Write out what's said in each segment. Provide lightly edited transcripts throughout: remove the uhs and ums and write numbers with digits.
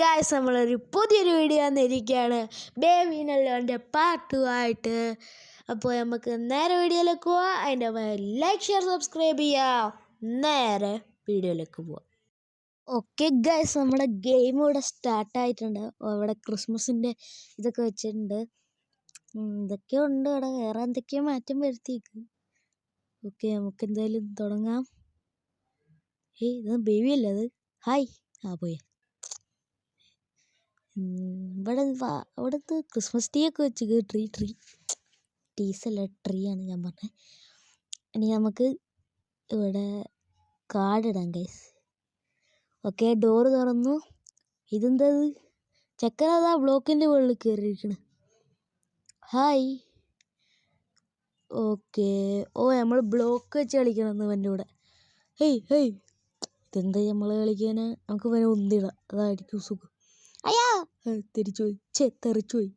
Guys, നമ്മളൊരു പുതിയൊരു video വന്നിരിക്കുകയാണ് ബേബീനല്ലോൻ്റെ പാട്ടുമായിട്ട്. അപ്പോൾ നമുക്ക് നേരെ വീഡിയോയിലേക്ക് പോവാം. അതിൻ്റെ ലൈക്ക് ഷെയർ സബ്സ്ക്രൈബ് ചെയ്യാം. നേരെ വീഡിയോയിലേക്ക് പോവാം. ഓക്കെ ഗായ്സ്, നമ്മുടെ ഗെയിം ഇവിടെ സ്റ്റാർട്ടായിട്ടുണ്ട്. അവിടെ ക്രിസ്മസിൻ്റെ ഇതൊക്കെ വെച്ചിട്ടുണ്ട്. ഇതൊക്കെ ഉണ്ട് അവിടെ, വേറെ എന്തൊക്കെയോ മാറ്റം വരുത്തിയേക്ക്. ഓക്കെ, നമുക്ക് എന്തായാലും തുടങ്ങാം. ഇത് ബേബി അല്ലേ അത്? ഹായ്. പോയി. അവിടുത്തെ ക്രിസ്മസ് ട്രീ ഒക്കെ വെച്ച് ട്രീസല്ല ട്രീ ആണ് ഞാൻ പറഞ്ഞത്. ഇനി നമുക്ക് ഇവിടെ കാർഡ് ഇടാം ഗൈസ്. ഓക്കെ, ഡോറ് തുറന്നു. ഇതെന്തത്? ചെക്കനതാ ബ്ലോക്കിൻ്റെ മുകളിൽ കയറിയിരിക്കണ്. ഹായ്. ഓക്കെ, നമ്മൾ ബ്ലോക്ക് വെച്ച് കളിക്കണം എൻ്റെ കൂടെ. ഹേയ് ഇതെന്താ നമ്മൾ കളിക്കാന്? നമുക്ക് വരെ ഒന്നിടാം, അതായിരിക്കും സുഖം. അയ്യാ, തെറിച്ചുപോയി. തെറിച്ചുപോയി.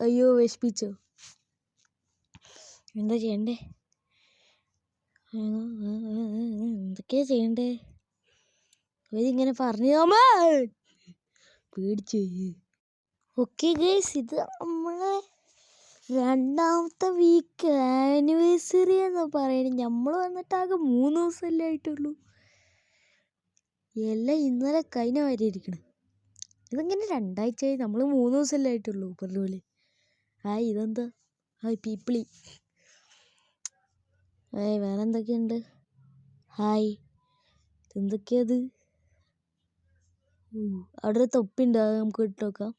അയ്യോ, വിഷമിച്ചോ? എന്താ ചെയ്യണ്ടേ? എന്തൊക്കെയാ ചെയ്യണ്ടേ? ഇവരിങ്ങനെ പറഞ്ഞു പേടിച്ചു. ഓക്കെ ഗൈസ്, ഇത് നമ്മളെ രണ്ടാമത്തെ വീക്ക് ആനിവേഴ്സറി എന്ന് പറയുന്നത്. നമ്മൾ വന്നിട്ടാകെ 3 ദിവസമല്ലേ ആയിട്ടുള്ളൂ. എല്ലാം ഇന്നലെ കഴിഞ്ഞ മാതിരി ഇരിക്കണം. ഇതിങ്ങനെ 2 ആഴ്ചയായി, നമ്മൾ 3 ദിവസമല്ലേ ആയിട്ടുള്ളൂ പറഞ്ഞ പോലെ. ഇതെന്താ? പീപ്പിളി. വേറെ എന്തൊക്കെയുണ്ട്? ഇതെന്തൊക്കെയത്? അവിടെ ഒരു തൊപ്പിണ്ട്, അത് നമുക്ക് ഇട്ട് നോക്കാം.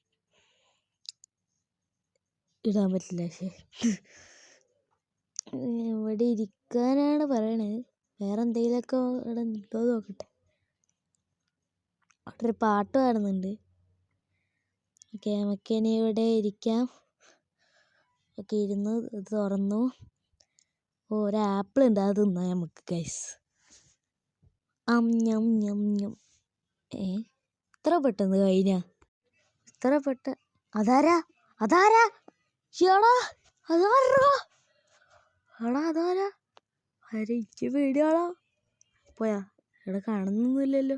ഇടാൻ പറ്റില്ല. ഇവിടെ ഇരിക്കാനാണ് പറയണത്. വേറെ എന്തെങ്കിലുമൊക്കെ ഇവിടെ ഉണ്ടോ നോക്കട്ടെ. അവിടെ ഒരു പാട്ട് പാടുന്നുണ്ട്. ഓക്കെ, നമുക്കിനി ഇവിടെ ഇരിക്കാം. ഓക്കെ, ഇരുന്ന് തുറന്നു. ഒരു ആപ്പിൾ ഉണ്ട്, അത് തിന്നാം നമുക്ക് ഗൈസ്. ഞം ഞം ഞം. ഇത്ര പെട്ടെന്ന് കഴിഞ്ഞ? ഇത്ര അതാരാ? അതാരാ? എനിക്ക് പേടിയാളോ. പോയാ? ഇവിടെ കാണുന്നൊന്നുമില്ലല്ലോ.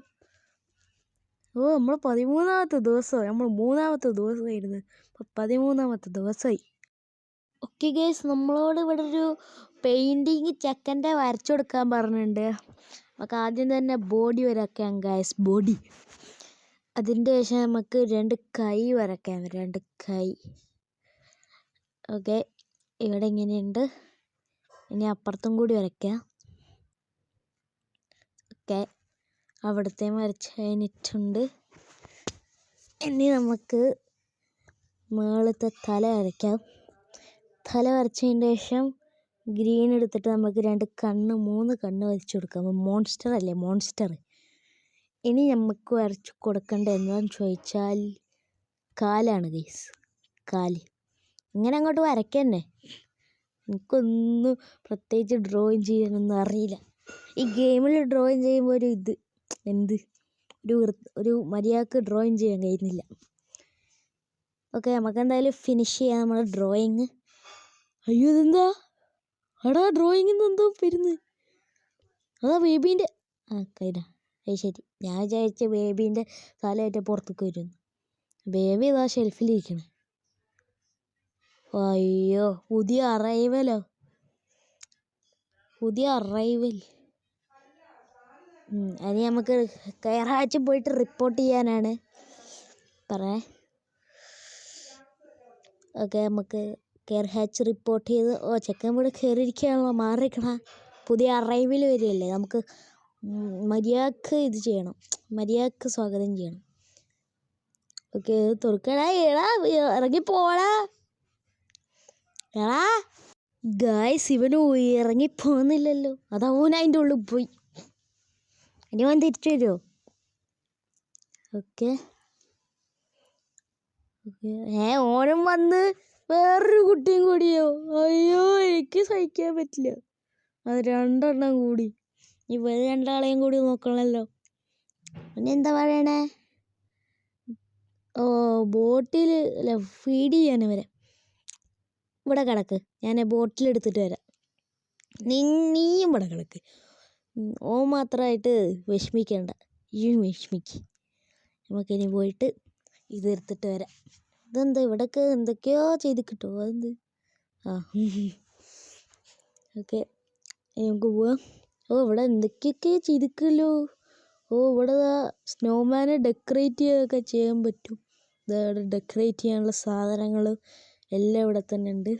നമ്മൾ 13ാമത്തെ ദിവസമായി. നമ്മൾ 3ാമത്തെ ദിവസമായിരുന്നു, ഇപ്പം 13ാമത്തെ ദിവസമായി. ഓക്കെ ഗൈസ്, നമ്മളോട് ഇവിടെ ഒരു പെയിൻറ്റിങ് ചെക്കൻ്റെ വരച്ചു കൊടുക്കാൻ പറഞ്ഞിട്ടുണ്ട്. നമുക്ക് ആദ്യം തന്നെ ബോഡി വരയ്ക്കാം ഗൈസ്. ബോഡി. അതിൻ്റെ ശേഷം നമുക്ക് 2 കൈ വരയ്ക്കാം. 2 കൈ. ഓക്കെ, ഇവിടെ ഇങ്ങനെയുണ്ട്. ഇനി അപ്പുറത്തും കൂടി വരയ്ക്കാം. ഓക്കെ, അവിടുത്തെ വരച്ച് കഴിഞ്ഞിട്ടുണ്ട്. ഇനി നമുക്ക് മുകളിലത്തെ തല വരയ്ക്കാം. തല വരച്ചതിൻ്റെ ശേഷം ഗ്രീൻ എടുത്തിട്ട് നമുക്ക് 2 കണ്ണ് 3 കണ്ണ് വരച്ചു കൊടുക്കാം. മോൺസ്റ്റർ അല്ലേ, മോൺസ്റ്റർ. ഇനി നമുക്ക് വരച്ചു കൊടുക്കേണ്ടത് എന്താണെന്ന് ചോദിച്ചാൽ കാലാണ് ഗൈസ്. കാല് ഇങ്ങനെ അങ്ങോട്ട് വരയ്ക്കന്നെ. എനിക്കൊന്നും പ്രത്യേകിച്ച് ഡ്രോയിങ് ചെയ്യാനൊന്നും അറിയില്ല. ഈ ഗെയിമിൽ ഡ്രോയിങ് ചെയ്യുമ്പോൾ ഒരു മര്യാദക്ക് ഡ്രോയിങ് ചെയ്യാൻ കഴിയുന്നില്ല. ഓക്കെ, നമുക്ക് എന്തായാലും ഫിനിഷ് ചെയ്യാം നമ്മുടെ ഡ്രോയിങ്. അയ്യോ, ഇതെന്താ? ഡ്രോയിങ്ങിൽ നിന്ന് എന്തോ വരുന്നത്. അതാ ബേബീൻ്റെ കൈന. ശരി, ഞാൻ വിചാരിച്ച ബേബീൻ്റെ തലയായിട്ട് പുറത്തേക്ക് വരുന്നു. ബേബി ഇതാ ഷെൽഫിലിരിക്കണേ. അയ്യോ, പുതിയ അറൈവൽ. ഇനി നമുക്ക് കെയർ പോയിട്ട് റിപ്പോർട്ട് ചെയ്യാനാണ് പറയേ. ഓക്കെ, നമുക്ക് കെയർ ഹാച്ച് റിപ്പോർട്ട് ചെയ്ത്. ചെക്കൻ ഇവിടെ കയറിയിരിക്കുകയാണല്ലോ, മാറിക്കണ. പുതിയ അറൈവൽ വരികയല്ലേ, നമുക്ക് മര്യാദക്ക് ഇത് ചെയ്യണം, മര്യാദക്ക് സ്വാഗതം ചെയ്യണം. ഓക്കെ, തുറക്കടാ. ഇറങ്ങിപ്പോടാ. ഗായ്സ്, ഇവന് ഇറങ്ങിപ്പോകുന്നില്ലല്ലോ. അത് അതിൻ്റെ ഉള്ളിൽ പോയി. ഇനി അവൻ തിരിച്ചു വരുമോ? ഓക്കെ, ഓനും വന്ന് വേറൊരു കുട്ടിയും കൂടിയോ? അയ്യോ, എനിക്ക് സഹിക്കാൻ പറ്റില്ല. അത് 2 എണ്ണം കൂടി. ഇവർ 2 ആളെയും കൂടി നോക്കണമല്ലോ. പിന്നെ എന്താ പറയണേ? ബോട്ടിൽ അല്ല, ഫീഡ് ചെയ്യാൻ ഇവരെ. ഇവിടെ കിടക്ക്, ഞാൻ ബോട്ടിലെടുത്തിട്ട് വരാം. നീയും ഇവിടെ കിടക്ക്. മാത്രമായിട്ട് വിഷമിക്കേണ്ട. ഈ വിഷമിക്ക്. നമുക്കിനി പോയിട്ട് ഇത് എടുത്തിട്ട് വരാം. ഇതെന്താ ഇവിടെയൊക്കെ എന്തൊക്കെയോ ചെയ്ത് കിട്ടുമോ? അതെന്ത്? ആ ഓക്കെ, നമുക്ക് പോവാം. ഓ ഇവിടെ എന്തൊക്കെയൊക്കെ ചെയ്തിക്കല്ലോ. ഓ ഇവിടെ സ്നോമാനെ ഡെക്കറേറ്റ് ചെയ്യുകയൊക്കെ ചെയ്യാൻ പറ്റും. ഇവിടെ ഡെക്കറേറ്റ് ചെയ്യാനുള്ള സാധനങ്ങൾ എല്ലാം ഇവിടെ തന്നെ ഉണ്ട്.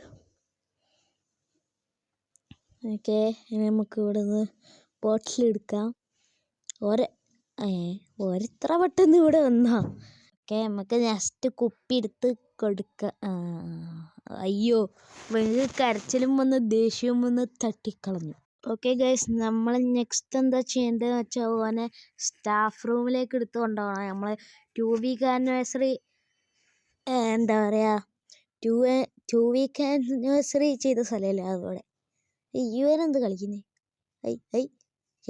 ഓക്കെ, ഇനി നമുക്ക് ഇവിടെ നിന്ന് ബോട്ടിലെടുക്കാം. ഓരിത്ര പെട്ടെന്ന് ഇവിടെ വന്നാ. ഓക്കെ, നമുക്ക് ജസ്റ്റ് കുപ്പി എടുത്ത് കൊടുക്കാം. അയ്യോ, വെറുതെ കരച്ചിലും വന്ന് ദേഷ്യവും വന്ന് തട്ടിക്കളഞ്ഞു. ഓക്കെ ഗൈസ്, നമ്മൾ നെക്സ്റ്റ് എന്താ ചെയ്യേണ്ടതെന്ന് വെച്ചാൽ ഓനെ സ്റ്റാഫ് റൂമിലേക്ക് എടുത്ത് കൊണ്ടുപോകണം. നമ്മൾ 2 വീക്ക് ആനിവേഴ്സറി എന്താ പറയുക 2 വീക്ക് ആനിവേഴ്സറി ചെയ്ത സ്ഥലമല്ലേ അതോടെ. ഇവനെന്ത് കളിക്കുന്നേ?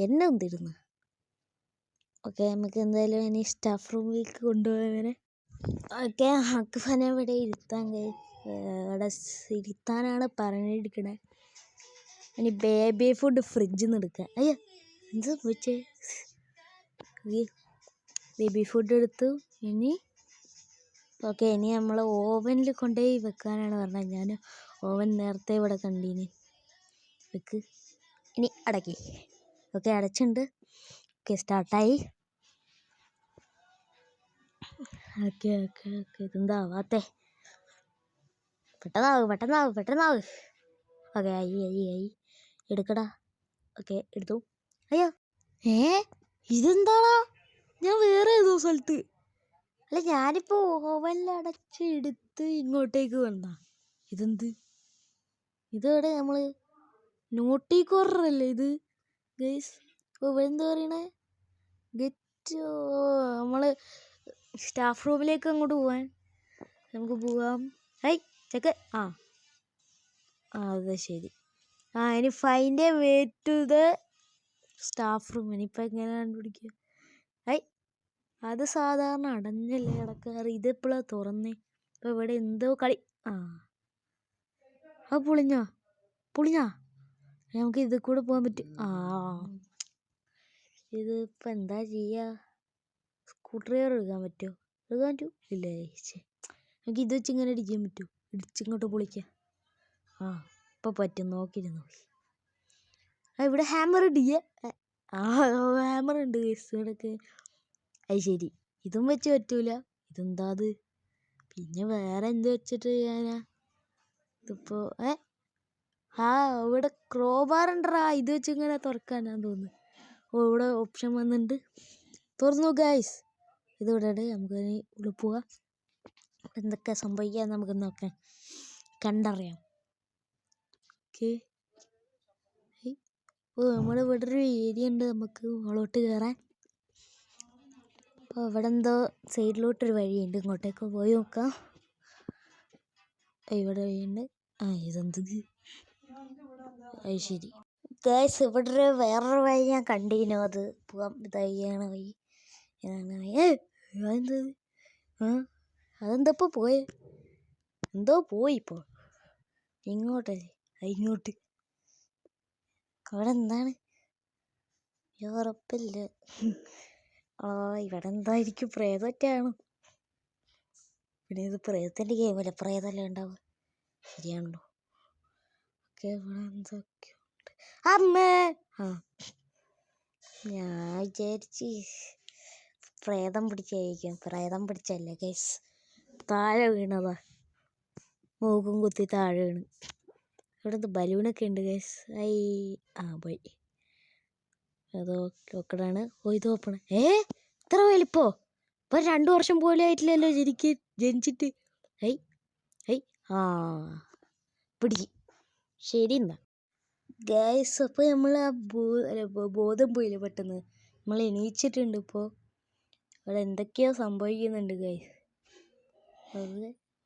എന്നെ എന്തിരുന്നു. ഓക്കെ, നമുക്ക് എന്തായാലും ഇനി സ്റ്റാഫ് റൂമിലേക്ക് കൊണ്ടുപോയവനെ. ഓക്കെ, ഹക്കഫനെ ഇവിടെ ഇരുത്താൻ ഇവിടെ ഇരുത്താനാണ് പറഞ്ഞിരിക്കണേ. ഇനി ബേബി ഫുഡ് ഫ്രിഡ്ജിൽ നിന്ന് എടുക്കാം. അയ്യോ, എന്ത് വെച്ചേ? ബേബി ഫുഡ് എടുത്തു. ഇനി നമ്മൾ ഓവനിൽ കൊണ്ടുപോയി വെക്കാനാണ് പറഞ്ഞത്. ഞാൻ ഓവൻ നേരത്തെ ഇവിടെ കണ്ടീന്. വെക്ക്, ഇനി അടക്കി. ഓക്കെ, അടച്ചിട്ടുണ്ട്. ഓക്കെ, സ്റ്റാർട്ടായി. ഓക്കെ ഇതെന്താ ആവാത്തെ? പെട്ടെന്നാവ്. ഓക്കെ, ആയി എടുക്കടാ. ഓക്കെ, എടുത്തു. അയ്യോ, ഇതെന്താടാ? ഞാൻ വേറെ ഏതോ സ്ഥലത്ത്. അല്ല, ഞാനിപ്പോൾ ഓവനിൽ അടച്ച് എടുത്ത് ഇങ്ങോട്ടേക്ക് വന്നാ. ഇതെന്ത്? ഇതെവിടെ? നമ്മൾ നോട്ടി കോർണറല്ലേ ഇത് ഗൈസ്? എന്താ പറയണേ? നമ്മൾ സ്റ്റാഫ് റൂമിലേക്ക് അങ്ങോട്ട് പോവാൻ നമുക്ക് പോവാം. ചെക്ക്. അതെ, ശരി. ഇനി find a way to the staff room. ഇനിയിപ്പോൾ എങ്ങനെ കണ്ടുപിടിക്കുക? അത് സാധാരണ അടഞ്ഞല്ലേ കിടക്കാറ്. ഇതെപ്പോഴാണ് തുറന്നേ? ഇപ്പോൾ ഇവിടെ എന്തോ കളി. അത് പൊളിഞ്ഞാ നമുക്ക് ഇതിൽ കൂടെ പോകാൻ പറ്റും. ഇതിപ്പോൾ എന്താ ചെയ്യുക? സ്ക്രൂ ഡ്രൈവർ എടുക്കാൻ പറ്റുമോ? ഇല്ല. നമുക്ക് ഇത് വെച്ച് ഇങ്ങനെ ഇടിക്കാൻ പറ്റുമോ? ഇടിച്ചിങ്ങോട്ട് പൊളിക്കാം. ഇപ്പോൾ പറ്റും. നോക്കിയിരുന്നു. ഇവിടെ ഹാമർ ഇടിക്കുക. ഹാമർ ഉണ്ട് ഇവിടെയൊക്കെ. അത് ശരി, ഇതും വെച്ച് പറ്റൂല. ഇതെന്താ അത്? പിന്നെ വേറെ എന്ത് വെച്ചിട്ട് ചെയ്യാനാ ഇതിപ്പോൾ? ഇവിടെ ക്രോബാർ ഉണ്ടറാ. ഇത് വെച്ച് ഇങ്ങനെ തുറക്കാനാന്ന് തോന്നുന്നു. ഇവിടെ ഓപ്ഷൻ വന്നിട്ടുണ്ട്. തുറന്നു ഗൈസ്. ഇതിവിടെ നമുക്ക് ഉള്ളിൽ പോവാം. എന്തൊക്കെ സംഭവിക്കാൻ നമുക്ക് നോക്കാം, കണ്ടറിയാം. ഓക്കെ, നമ്മുടെ ഇവിടെ ഒരു ഏരിയ ഉണ്ട് നമുക്ക് മുകളോട്ട് കയറാൻ. അപ്പോൾ ഇവിടെ എന്തോ സൈഡിലോട്ടൊരു വഴിയുണ്ട്, ഇങ്ങോട്ടേക്ക് പോയി നോക്കാം. ഇവിടെ വഴിയുണ്ട്. ഇതെന്ത്? അത് ശരി ഗൈസ്, ഇവിടെ വേറൊരു വഴി ഞാൻ കണ്ടിരുന്നു. അത് പോവാം. ഇതാണ് വഴി. അതെന്തത്? അതെന്തപ്പോൾ പോയേ? എന്തോ പോയി ഇപ്പോൾ. ഇങ്ങോട്ടല്ലേ? ഇങ്ങോട്ട്. അവിടെ എന്താണ്? ഉറപ്പില്ല. ഇവിടെ എന്തായിരിക്കും? പ്രേതമൊക്കെയാണോ? പിന്നെ ഇത് പ്രേതത്തിൻ്റെ ഗെയിമല്ലേ, പ്രേതമല്ലേ ഉണ്ടാവുക. ശരിയാണല്ലോ. ഓക്കെ, ഇവിടെ എന്തൊക്കെയുണ്ട്? അമ്മേ, ഞാൻ വിചാരിച്ച് പ്രേതം പിടിച്ചായിരിക്കും. പ്രേതം പിടിച്ചല്ലേ ഗൈസ്, താഴെ വീണതാ. മൂക്കും കുത്തി താഴെ വീണ്. ഇവിടെ ബലൂണൊക്കെ ഉണ്ട് ഗൈസ്. പോയി. അത് ഓക്കടാണ്. ഇത് ഓപ്പണ്. ഇത്ര വലിപ്പോ? ഇപ്പം 2 വർഷം പോലും ആയിട്ടില്ലല്ലോ ജനിച്ചിട്ട്. പിടിക്കും. ശരി എന്നാ ഗൈസ്. അപ്പോൾ നമ്മൾ ബോധം പോയില്ലേ പെട്ടെന്ന്. നമ്മൾ എണീച്ചിട്ടുണ്ട്. ഇപ്പോൾ ഇവിടെ എന്തൊക്കെയോ സംഭവിക്കുന്നുണ്ട് ഗൈസ്.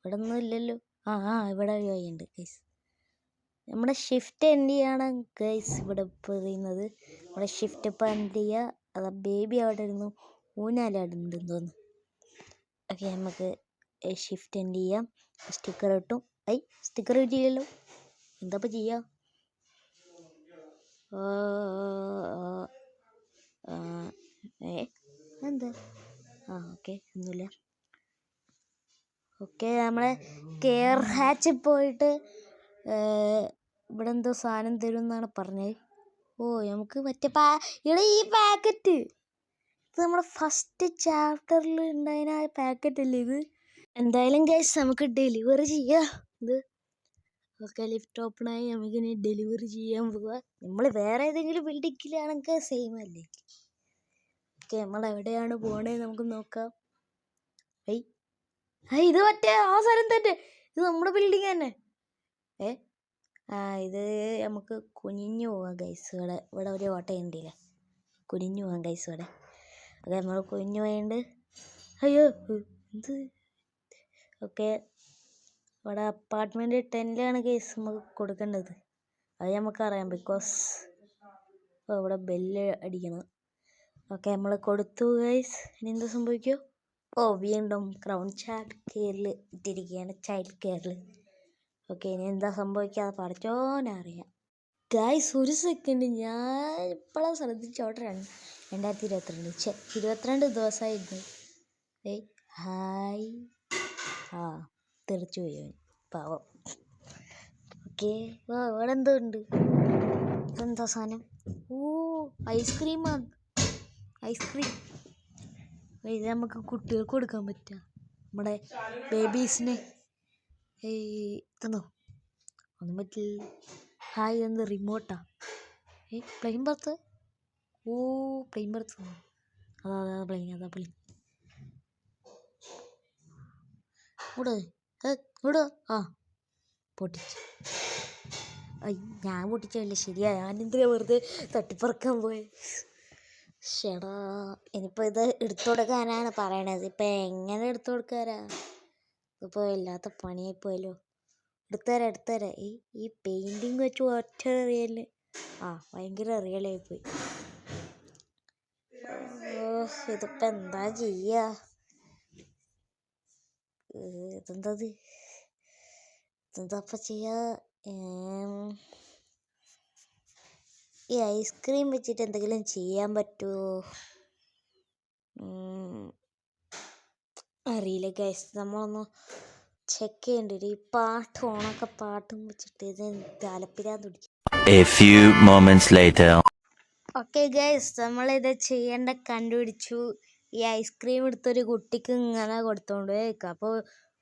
ഇവിടെ ഒന്നും ഇല്ലല്ലോ. ഇവിടെ ഉണ്ട് ഗൈസ്. നമ്മുടെ ഷിഫ്റ്റ് എൻഡ് ചെയ്യാണ് ഗൈസ് ഇവിടെ പറയുന്നത്. നമ്മുടെ ഷിഫ്റ്റ് ഇപ്പോൾ എൻഡ് ചെയ്യുക. അത് ബേബി അവിടെ ഇരുന്നു ഊഞ്ഞാലാടുന്നുണ്ടെന്ന് തോന്നുന്നു. ഓക്കെ, നമുക്ക് ഷിഫ്റ്റ് എൻഡ് ചെയ്യാം. സ്റ്റിക്കർ കിട്ടും. സ്റ്റിക്കർ കിട്ടിയില്ലല്ലോ. എന്താ ഇപ്പോൾ ചെയ്യുക? എന്താ ഓക്കെ ഒന്നുമില്ല. ഓക്കെ നമ്മളെ കെയർ ഹാച്ചിൽ പോയിട്ട് ഇവിടെ എന്തോ സാധനം തരും എന്നാണ് പറഞ്ഞത്. നമുക്ക് മറ്റേ ഇവിടെ ഈ പാക്കറ്റ് ഇത് നമ്മുടെ ഫസ്റ്റ് ചാപ്റ്ററിൽ ഉണ്ടായിരുന്ന ആ പാക്കറ്റ് അല്ലേ ഇത്. എന്തായാലും ഗൈസ് നമുക്ക് ഡെലിവറി ചെയ്യാം ഇത്. ഓക്കെ ലിഫ്റ്റ് ഓപ്പണായി നമുക്കിനി ഡെലിവറി ചെയ്യാൻ പോവുക. നമ്മൾ വേറെ ഏതെങ്കിലും ബിൽഡിങ്ങിലാണെങ്കിൽ സെയിം അല്ലേ. ഓക്കെ നമ്മൾ എവിടെയാണ് പോകണേ നമുക്ക് നോക്കാം. ഇത് മറ്റേ ആ സ്ഥലം തന്നെ, ഇത് നമ്മുടെ ബിൽഡിങ് തന്നെ. ഇത് നമുക്ക് കുനിഞ്ഞു പോവാം ഗൈസ്. ഇവിടെ ഒരു ഓട്ട ഉണ്ടല്ലേ, കുനിഞ്ഞു പോവാം ഗൈസ് ഇവിടെ. അത് നമ്മൾ കുനിഞ്ഞു പോയണ്ട്. അയ്യോ എന്ത്. ഓക്കെ ഇവിടെ അപ്പാർട്ട്മെൻറ്റ് 10-ലാണ് ഗൈസ് നമുക്ക് കൊടുക്കേണ്ടത്. അത് നമുക്കറിയാം, ബിക്കോസ് ഇവിടെ ബെല്ല് അടിക്കണം. ഓക്കെ നമ്മൾ കൊടുത്തു ഗൈസ്. ഇനി എന്താ സംഭവിക്കോ? വീണ്ടും ക്രൗൺ ചൈൽഡ് കെയറിൽ ഇട്ടിരിക്കുകയാണ്, ചൈൽഡ് കെയറിൽ. ഓക്കെ ഇനി എന്താ സംഭവിക്കാതെ പഠിച്ചോനറിയാം. ഗൈസ് ഒരു സെക്കൻഡ്, ഞാൻ ഇപ്പോഴാണ് ശ്രദ്ധിച്ചോട്ടെ. 2022 ദിവസമായിരുന്നു. ഹായ് തെറിച്ചു പോയി പാവം. ഓക്കെ ഇവിടെ എന്തോ ഉണ്ട്. ഇതെന്താ സാധനം? ഐസ്ക്രീമാണ്. ഐസ്ക്രീം ഇത് നമുക്ക് കുട്ടികൾക്ക് കൊടുക്കാൻ പറ്റുക, നമ്മുടെ ബേബീസിന്. തന്നോ ഒന്നും പറ്റില്ല. ഹായ് എന്ത് റിമോട്ടാ? പ്ലെയിൻ ബർത്ത്. പ്ലെയിൻ ബർത്ത്. അതാ പ്ലെയിൻ. ഇവിടെ പൊട്ടിച്ച്. ഞാൻ പൊട്ടിച്ചല്ലേ, ശരിയാ. ഞാനെന്തിനാ വെറുതെ തട്ടിപ്പറക്കാൻ പോയി. ഷെടാ ഇനിയിപ്പോൾ ഇത് എടുത്തു കൊടുക്കാനാണ് പറയണത്. ഇപ്പം എങ്ങനെ എടുത്തു കൊടുക്കാരാ? ഇതിപ്പോൾ ഇല്ലാത്ത പണിയായിപ്പോയല്ലോ. എടുത്തുതരാം. ഈ പെയിൻറ്റിങ് വെച്ച് ഒറ്റ റിയല് ഭയങ്കര റിയലായിപ്പോയി. ഇതിപ്പോൾ എന്താ ചെയ്യുക? ഇതെന്താപ്പം ചെയ്യുക? ഈ ഐസ്ക്രീം വെച്ചിട്ട് എന്തെങ്കിലും ചെയ്യാൻ പറ്റുമോ? അറിയില്ല ഗൈസ്, നമ്മളൊന്ന് ചെക്ക് ചെയ്യേണ്ടി വരും. ഈ പാട്ടും വെച്ചിട്ട് ഇത് തലപ്പിരാൻ തുടിക്കും. ഓക്കെ ഗൈസ് നമ്മളിത് ചെയ്യേണ്ട കണ്ടുപിടിച്ചു. ഈ ഐസ്ക്രീം എടുത്തൊരു കുട്ടിക്ക് ഇങ്ങനെ കൊടുത്തോണ്ട് പോയേക്കാം. അപ്പോൾ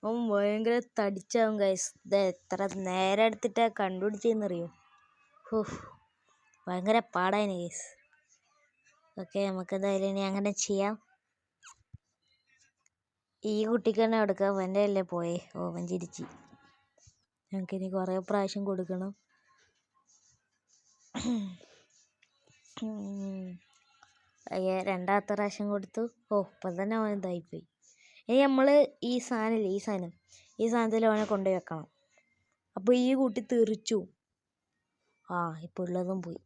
അവൻ ഭയങ്കര തടിച്ചാവും ഗൈസ്. ഇത് എത്ര നേരം എടുത്തിട്ടാണ് കണ്ടുപിടിച്ചതെന്നറിയോ? ഭയങ്കര പാടാണ് ഗൈസ്. ഓക്കെ നമുക്കെന്തായാലും ഇനി അങ്ങനെ ചെയ്യാം. ഈ കുട്ടിക്ക് തന്നെ കൊടുക്കാം, അവൻ്റെ അല്ലേ പോയേ. അവൻ ചിരിച്ച്. ഞങ്ങൾക്കിനി കുറേ പ്രാവശ്യം കൊടുക്കണം. രണ്ടാമത്തെ പ്രാവശ്യം കൊടുത്തു. ഇപ്പം തന്നെ അവൻ ഇതായിപ്പോയി. ഇനി നമ്മൾ ഈ സാധനത്തിൽ അവനെ കൊണ്ടുപോയി വെക്കണം. അപ്പോൾ ഈ കുട്ടി തെറിച്ചു. ഇപ്പോൾ ഉള്ളതും പോയി.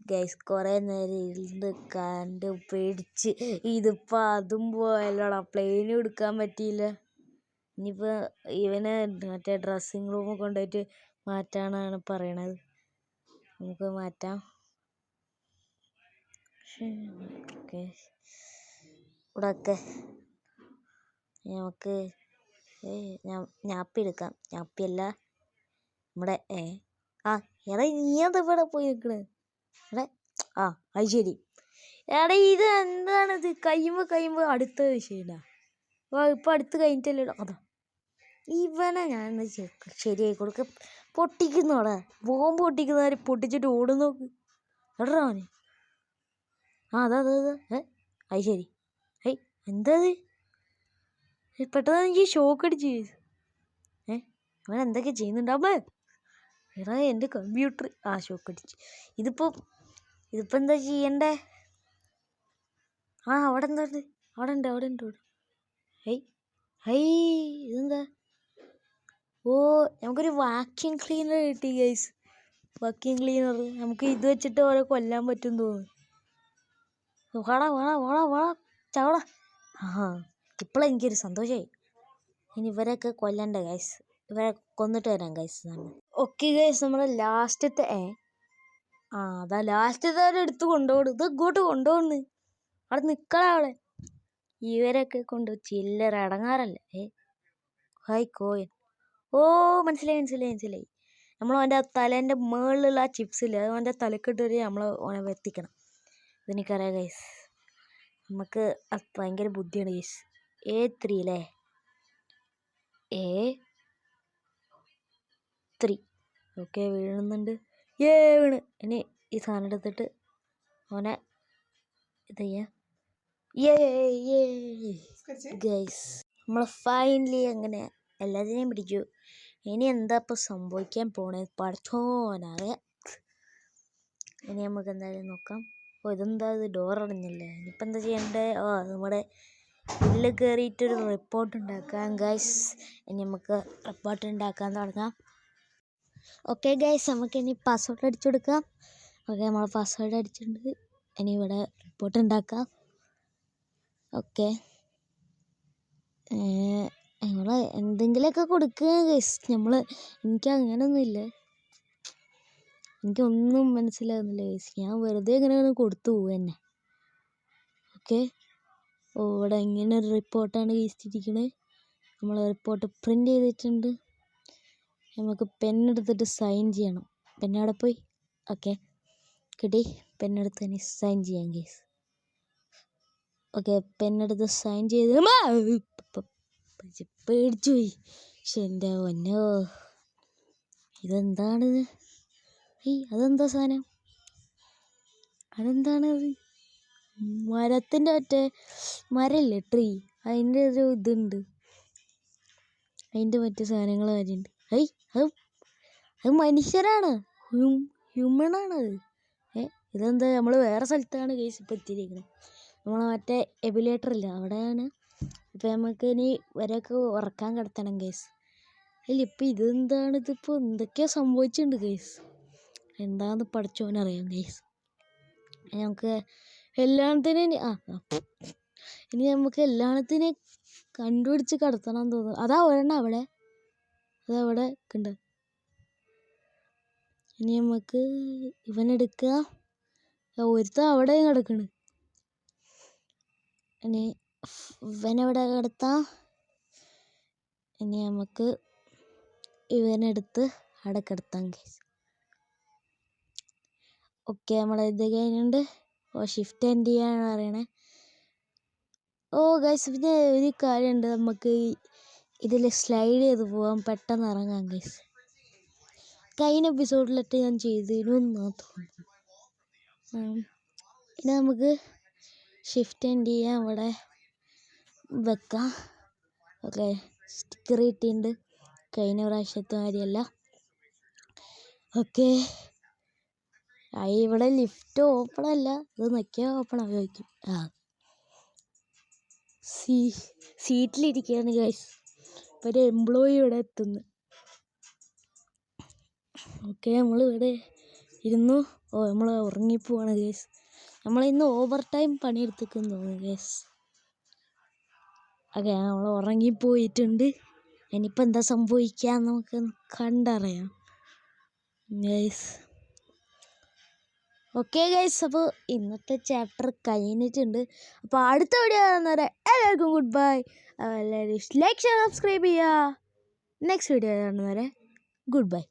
ഗൈസ് കുറേ നേരം ഇരുന്ന് കണ്ട് പേടിച്ച്. ഇതിപ്പോൾ അതും പോയല്ലോടാ, പ്ലെയിനും എടുക്കാൻ പറ്റിയില്ല. ഇനിയിപ്പോൾ ഇവന് മറ്റേ ഡ്രസ്സിങ് റൂമിൽ കൊണ്ടുപോയിട്ട് മാറ്റാനാണ് പറയണത്. നമുക്ക് മാറ്റാം. ഓക്കെ ഇവിടെയൊക്കെ നമുക്ക് ഞാപ്പി എടുക്കാം. ഞാപ്പിയല്ല നമ്മുടെ എടാ നീ എന്താ ഇവിടെ പോയി നിൽക്കണേ? അത് ശരി. എടാ ഇത് എന്താണിത്? കഴിയുമ്പോൾ അടുത്ത ശരിയാ. ഇപ്പം അടുത്ത് കഴിഞ്ഞിട്ടല്ലേ. അതാ ഇവനെ ഞാൻ ശരിയായി കൊടുക്ക. പൊട്ടിക്കുന്നോടാ, ബോംബ് പൊട്ടിക്കുന്നവരെ പൊട്ടിച്ചിട്ട് ഓടും നോക്ക്. എടാ അവന് അതാ അത് ശരി. എന്താ പെട്ടെന്ന് എനിക്ക് ഷോക്ക് അടിച്ച്. അവൻ എന്തൊക്കെ ചെയ്യുന്നുണ്ടാവുമ്പോ. എടാ എൻ്റെ കമ്പ്യൂട്ടർ ഷോക്ക് അടിച്ച്. ഇതിപ്പോൾ എന്താ ചെയ്യണ്ടേ? അവിടെ എന്തുണ്ട്? അവിടെ ഉണ്ട്. ഇതെന്താ? നമുക്കൊരു വാക്യൂം ക്ലീനർ കിട്ടി ഗൈസ്. വാക്യൂം ക്ലീനർ നമുക്ക് ഇത് വെച്ചിട്ട് ഓരോ കൊല്ലാൻ പറ്റും തോന്നുന്നു. വാടാ ചവടാ. ഇപ്പോഴാണ് എനിക്കൊരു സന്തോഷമായി. ഇനി ഇവരൊക്കെ കൊല്ലണ്ട ഗൈസ്. ഇവരെ കൊന്നിട്ട് വരാം ഗൈസ്. ഓക്കെ ഗൈസ് നമ്മുടെ ലാസ്റ്റത്തെ അതാ ലാസ്റ്റ് എടുത്ത് കൊണ്ടുപോകും. ഇത് ഇങ്ങോട്ട് കൊണ്ടുപോകുന്നു. അവിടെ നിൽക്കണം. അവിടെ ഇവരൊക്കെ കൊണ്ട് ചില്ലറ അടങ്ങാറല്ലേ. Hi coin. ഓ മനസ്സിലായി. നമ്മൾ അവൻ്റെ തലേൻ്റെ മുകളിലുള്ള ആ ചിപ്സില്ല, അത് അവൻ്റെ തലക്കിട്ടൊരു നമ്മൾ ഓനെ എത്തിക്കണം. ഇതെനിക്കറിയാം ഗൈസ്. നമുക്ക് ഭയങ്കര ബുദ്ധിയാണ് ഗൈസ്. A3 അല്ലേ? A3 okay. വീഴുന്നുണ്ട്. വീണ്. ഇനി ഈ സാധനം എടുത്തിട്ട് ഓനെ ഇത് ചെയ്യാം. ഗൈസ് നമ്മൾ ഫൈനലി അങ്ങനെ എല്ലാത്തിനെയും പിടിച്ചു. ഇനി എന്താ ഇപ്പോൾ സംഭവിക്കാൻ പോണേ പഠിച്ചോനറിയാം. ഇനി നമുക്ക് എന്തായാലും നോക്കാം. ഇതെന്താ ഇത് ഡോർ അടഞ്ഞില്ലേ? ഇനിയിപ്പോൾ എന്താ ചെയ്യണ്ടേ? നമ്മുടെ ഉള്ളിൽ കയറിയിട്ടൊരു റിപ്പോർട്ട് ഉണ്ടാക്കാം ഗൈസ്. ഇനി നമുക്ക് റിപ്പോർട്ട് ഉണ്ടാക്കാൻ തുടങ്ങാം. ഓക്കെ ഗൈസ്, നമുക്കിനി പാസ്വേഡ് അടിച്ചു കൊടുക്കാം. ഓക്കെ, നമ്മൾ പാസ്വേഡ് അടിച്ചിട്ടുണ്ട്. ഇനി ഇവിടെ റിപ്പോർട്ട് ഉണ്ടാക്കാം. ഓക്കെ, നമ്മൾ എന്തെങ്കിലുമൊക്കെ കൊടുക്കുക ഗൈസ്. എനിക്ക് അങ്ങനെയൊന്നുമില്ല, എനിക്കൊന്നും മനസ്സിലാകുന്നില്ല ഗൈസ്. ഞാൻ വെറുതെ ഇങ്ങനെ കൊടുത്തു പോകും എന്നെ. ഓക്കെ, ഇവിടെ ഇങ്ങനെ ഒരു റിപ്പോർട്ടാണ് ഗൈസ്. നമ്മൾ റിപ്പോർട്ട് പ്രിൻ്റ് ചെയ്തിട്ടുണ്ട്. നമുക്ക് പെന്നെടുത്തിട്ട് സൈൻ ചെയ്യണം. പെന്നവിടെ പോയി. ഓക്കെ, കിട്ടി. പെന്നെടുത്ത് തന്നെ സൈൻ ചെയ്യാം ഗൈസ്. ഓക്കെ, പെന്നെടുത്ത് സൈൻ ചെയ്ത് പേടിച്ചു പോയി. പക്ഷെ എൻ്റെ പൊന്നോ, ഇതെന്താണിത്? അതെന്താ സാധനം? അതെന്താണത്? മരത്തിൻ്റെ മരമില്ലേ, ട്രീ, അതിൻ്റെ ഒരു ഇതുണ്ട്. അതിൻ്റെ മറ്റു സാധനങ്ങൾ കാര്യമുണ്ട്. അത് മനുഷ്യരാണ്, ഹ്യൂമണാണത്. ഇതെന്താ? നമ്മൾ വേറെ സ്ഥലത്താണ് കേസ് ഇപ്പോൾ എത്തിയിരിക്കുന്നത്. നമ്മൾ മറ്റേ എബിലേറ്ററില്ല, അവിടെയാണ്. ഇപ്പം നമുക്ക് ഇനി വരെയൊക്കെ ഉറക്കാൻ കിടത്തണം കേസ്. ഇപ്പം ഇതെന്താണ്? ഇതിപ്പോൾ എന്തൊക്കെയോ സംഭവിച്ചിട്ടുണ്ട് കേസ്. എന്താണെന്ന് പഠിച്ചോനറിയാം കേസ്. നമുക്ക് എല്ലാത്തിനും ഇനി നമുക്ക് എല്ലാത്തിനും കണ്ടുപിടിച്ച് കിടത്തണം തോന്നുന്നു. അതാ ഒരെണ്ണം അവിടെ, അതവിടെ കണ്ട്. ഇനി നമുക്ക് ഇവനെടുക്കുക. ഒരുത്ത അവിടെ കിടക്കണ്. ഇനി ഇവനെവിടെ കിടത്താം. ഇനി നമുക്ക് ഇവനെടുത്ത് അവിടെ കിടത്താം ഗൈസ്. ഓക്കെ, നമ്മളിത് കഴിഞ്ഞിട്ടുണ്ട്. ഷിഫ്റ്റ് എൻഡ് ചെയ്യാനാണ് അറിയണേ. ഗൈസ്, പിന്നെ ഒരു കാര്യമുണ്ട്, നമുക്ക് ഇതിൽ സ്ലൈഡ് ചെയ്ത് പോകാൻ പെട്ടെന്ന് ഇറങ്ങാം ഗൈസ്. കഴിഞ്ഞ എപ്പിസോഡിലിട്ട് ഞാൻ ചെയ്തിരുന്നു തോന്നുന്നു. ഇനി നമുക്ക് ഷിഫ്റ്റ് എൻഡ് ചെയ്യാൻ ഇവിടെ വെക്കാം. ഓക്കെ, സ്റ്റിക്കർ കിട്ടിയിട്ടുണ്ട്, കഴിഞ്ഞ പ്രാവശ്യത്തെ കാര്യമല്ല. ഓക്കെ, ഇവിടെ ലിഫ്റ്റ് ഓപ്പൺ അല്ല, ഇത് നോക്കിയാൽ ഓപ്പൺ ആയിരിക്കും. സീറ്റിലിരിക്കുകയാണ് ഗൈസ്. ഇപ്പോൾ ഒരു എംപ്ലോയി ഇവിടെ എത്തുന്നു. ഓക്കെ, നമ്മളിവിടെ ഇരുന്നു. നമ്മൾ ഉറങ്ങിപ്പോവാണ് ഗൈസ്. നമ്മളിന്ന് ഓവർ ടൈം പണിയെടുത്തേക്കെന്ന് തോന്നുന്നു ഗൈസ്. ഓക്കെ, നമ്മൾ ഉറങ്ങിപ്പോയിട്ടുണ്ട്. ഇനിയിപ്പോൾ എന്താ സംഭവിക്കുക നമുക്ക് കണ്ടറിയാം ഗൈസ്. ഓക്കെ ഗൈസ്, അപ്പോൾ ഇന്നത്തെ ചാപ്റ്റർ കഴിഞ്ഞിട്ടുണ്ട്. അപ്പോൾ അടുത്ത വീഡിയോ കാണുന്നവരെ എല്ലാവർക്കും ഗുഡ് ബൈ. എല്ലാവരും ലൈക്ക് ഷെയർ സബ്സ്ക്രൈബ് ചെയ്യുക. നെക്സ്റ്റ് വീഡിയോ കാണുന്നവരെ ഗുഡ് ബൈ.